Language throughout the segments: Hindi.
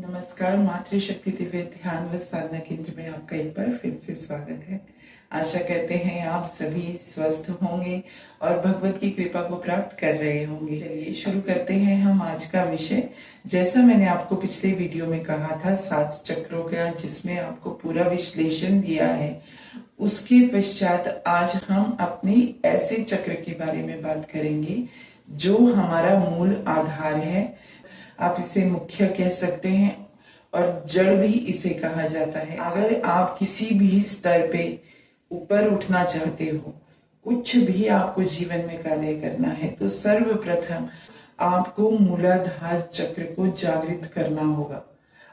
नमस्कार। मातृशक्ति दिव्य ध्यान व साधना केंद्र में आपका एक बार फिर से स्वागत है। आशा करते हैं आप सभी स्वस्थ होंगे और भगवत की कृपा को प्राप्त कर रहे होंगे। चलिए शुरू करते हैं हम आज का विषय। जैसा मैंने आपको पिछले वीडियो में कहा था 7 चक्रों का, जिसमें आपको पूरा विश्लेषण दिया है, उसके पश्चात आज हम अपने ऐसे चक्र के बारे में बात करेंगे जो हमारा मूल आधार है। आप इसे मुख्य कह सकते हैं और जड़ भी इसे कहा जाता है। अगर आप किसी भी स्तर पे ऊपर उठना चाहते हो, कुछ भी आपको जीवन में कार्य करना है, तो सर्वप्रथम आपको मूलाधार चक्र को जागृत करना होगा।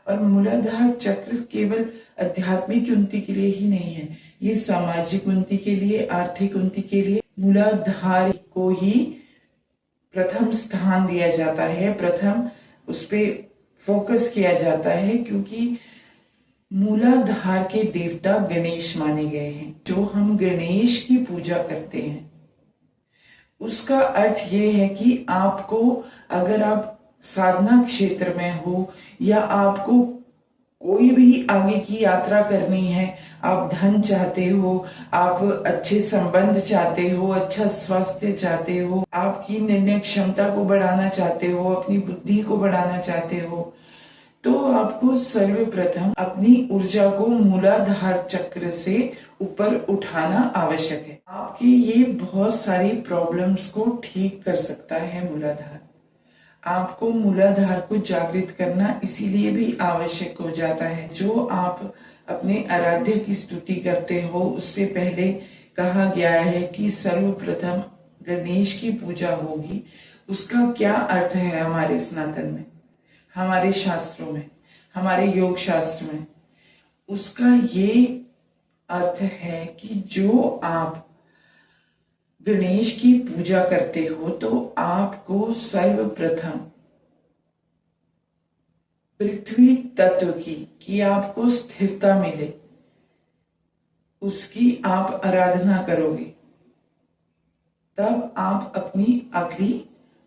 और मूलाधार चक्र केवल आध्यात्मिक उन्नति के लिए ही नहीं है, ये सामाजिक उन्नति के लिए, आर्थिक उन्नति के लिए मूलाधार को ही प्रथम स्थान दिया जाता है, प्रथम उस पे फोकस किया जाता है, क्योंकि मूलाधार के देवता गणेश माने गए हैं। जो हम गणेश की पूजा करते हैं उसका अर्थ ये है कि आपको, अगर आप साधना क्षेत्र में हो या आपको कोई भी आगे की यात्रा करनी है, आप धन चाहते हो, आप अच्छे संबंध चाहते हो, अच्छा स्वास्थ्य चाहते हो, आपकी निर्णय क्षमता को बढ़ाना चाहते हो, अपनी बुद्धि को बढ़ाना चाहते हो, तो आपको सर्वप्रथम अपनी ऊर्जा को मूलाधार चक्र से ऊपर उठाना आवश्यक है। आपकी ये बहुत सारी प्रॉब्लम्स को ठीक कर सकता है मूलाधार। आपको मूलाधार को जागृत करना इसीलिए भी आवश्यक हो जाता है। जो आप अपने आराध्य की स्तुति करते हो, उससे पहले कहा गया है कि सर्वप्रथम गणेश की पूजा होगी। उसका क्या अर्थ है हमारे सनातन में, हमारे शास्त्रों में, हमारे योग शास्त्र में? उसका ये अर्थ है कि जो आप गणेश की पूजा करते हो तो आपको सर्वप्रथम पृथ्वी तत्व की आपको स्थिरता मिले, उसकी आप आराधना करोगे, तब आप अपनी अगली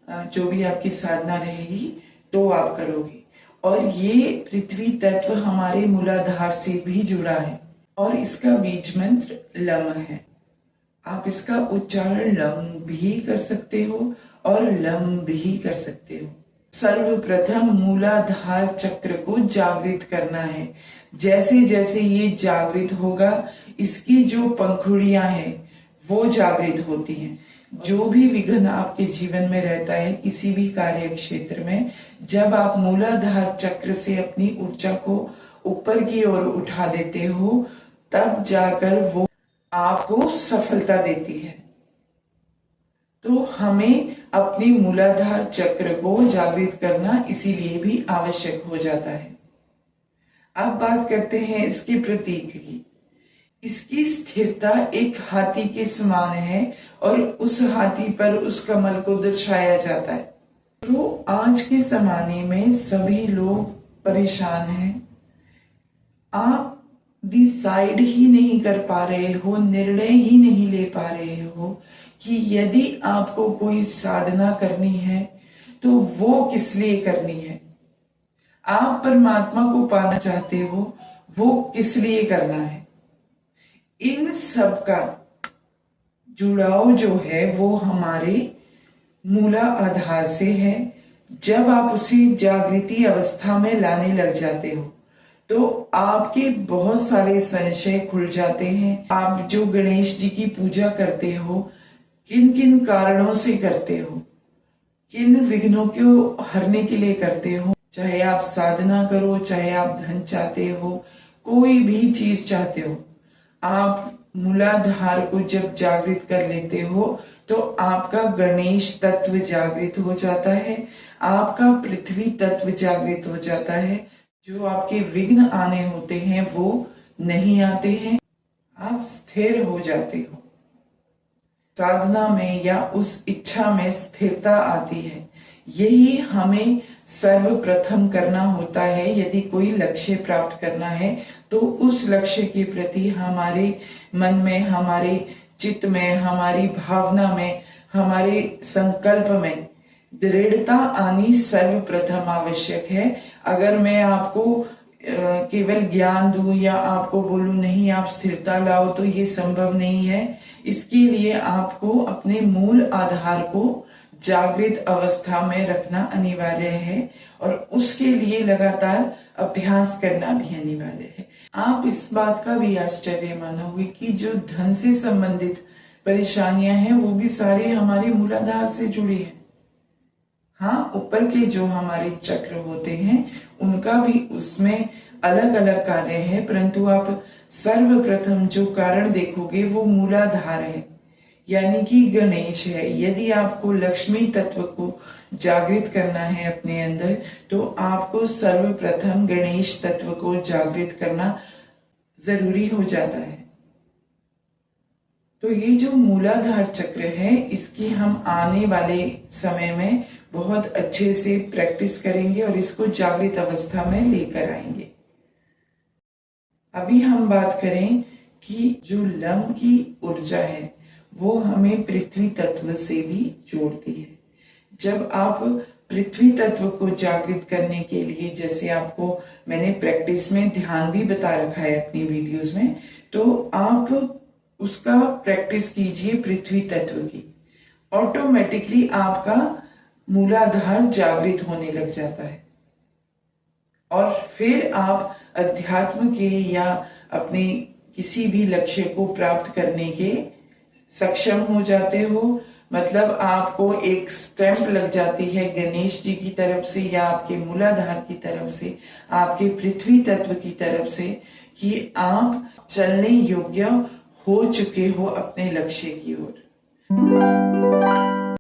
जो भी आपकी साधना रहेगी तो आप करोगे। और ये पृथ्वी तत्व हमारे मूलाधार से भी जुड़ा है और इसका बीज मंत्र लम है। आप इसका उच्चारण लम भी कर सकते हो और लम भी कर सकते हो। सर्वप्रथम मूलाधार चक्र को जागृत करना है। जैसे जैसे ये जागृत होगा, इसकी जो पंखुड़ियां हैं वो जागृत होती हैं। जो भी विघ्न आपके जीवन में रहता है, किसी भी कार्य क्षेत्र में, जब आप मूलाधार चक्र से अपनी ऊर्जा को ऊपर की ओर उठा देते हो, तब जाकर वो आपको सफलता देती है। तो हमें अपनी मूलाधार चक्र को जागृत करना इसीलिए भी आवश्यक हो जाता है। अब बात करते हैं इसके प्रतीक की। इसकी स्थिरता एक हाथी के समान है और उस हाथी पर उस कमल को दर्शाया जाता है। तो आज के जमाने में सभी लोग परेशान हैं। आप डिसाइड ही नहीं कर पा रहे हो, निर्णय ही नहीं ले पा रहे हो कि यदि आपको कोई साधना करनी है तो वो किस लिए करनी है। आप परमात्मा को पाना चाहते हो, वो किस लिए करना है। इन सब का जुड़ाव जो है वो हमारे मूला आधार से है। जब आप उसे जागृति अवस्था में लाने लग जाते हो तो आपके बहुत सारे संशय खुल जाते हैं। आप जो गणेश जी की पूजा करते हो, किन किन कारणों से करते हो, किन विघ्नों को हरने के लिए करते हो, चाहे आप साधना करो, चाहे आप धन चाहते हो, कोई भी चीज चाहते हो, आप मूलाधार को जब जागृत कर लेते हो तो आपका गणेश तत्व जागृत हो जाता है, आपका पृथ्वी तत्व जागृत हो जाता है। जो आपके विघ्न आने होते हैं वो नहीं आते हैं, आप स्थिर हो जाते हो। साधना में या उस इच्छा में स्थिरता आती है। यही हमें सर्वप्रथम करना होता है। यदि कोई लक्ष्य प्राप्त करना है तो उस लक्ष्य के प्रति हमारे मन में, हमारे चित्त में, हमारी भावना में, हमारे संकल्प में दृढ़ता आनी सर्वप्रथम आवश्यक है। अगर मैं आपको केवल ज्ञान दूं या आपको बोलूं नहीं आप स्थिरता लाओ, तो ये संभव नहीं है। इसके लिए आपको अपने मूल आधार को जागृत अवस्था में रखना अनिवार्य है और उसके लिए लगातार अभ्यास करना भी अनिवार्य है। आप इस बात का भी आश्चर्य मानोगे कि जो धन से संबंधित परेशानियां हैं वो भी सारे हमारे मूलाधार से जुड़ी हैं। हाँ, ऊपर के जो हमारे चक्र होते हैं उनका भी उसमें अलग अलग कार्य है, परंतु आप सर्वप्रथम जो कारण देखोगे वो मूलाधार है, यानी कि गणेश है। यदि आपको लक्ष्मी तत्व को जागृत करना है अपने अंदर, तो आपको सर्वप्रथम गणेश तत्व को जागृत करना जरूरी हो जाता है। तो ये जो मूलाधार चक्र है, इसकी हम आने वाले समय में बहुत अच्छे से प्रैक्टिस करेंगे और इसको जागृत अवस्था में लेकर आएंगे। अभी हम बात करें कि जो लम की ऊर्जा है वो हमें पृथ्वी तत्व से भी जोड़ती है। जब आप पृथ्वी तत्व को जागृत करने के लिए, जैसे आपको मैंने प्रैक्टिस में ध्यान भी बता रखा है अपनी वीडियोस में, तो आप उसका प्रैक्टिस कीजिए पृथ्वी तत्व की। ऑटोमेटिकली आपका मूलाधार जागृत होने लग जाता है और फिर आप अध्यात्म के या अपने किसी भी लक्ष्य को प्राप्त करने के सक्षम हो जाते हो। मतलब आपको एक स्टैंप लग जाती है गणेश जी की तरफ से या आपके मूलाधार की तरफ से, आपके पृथ्वी तत्व की तरफ से, कि आप चलने योग्य हो चुके हो अपने लक्ष्य की ओर।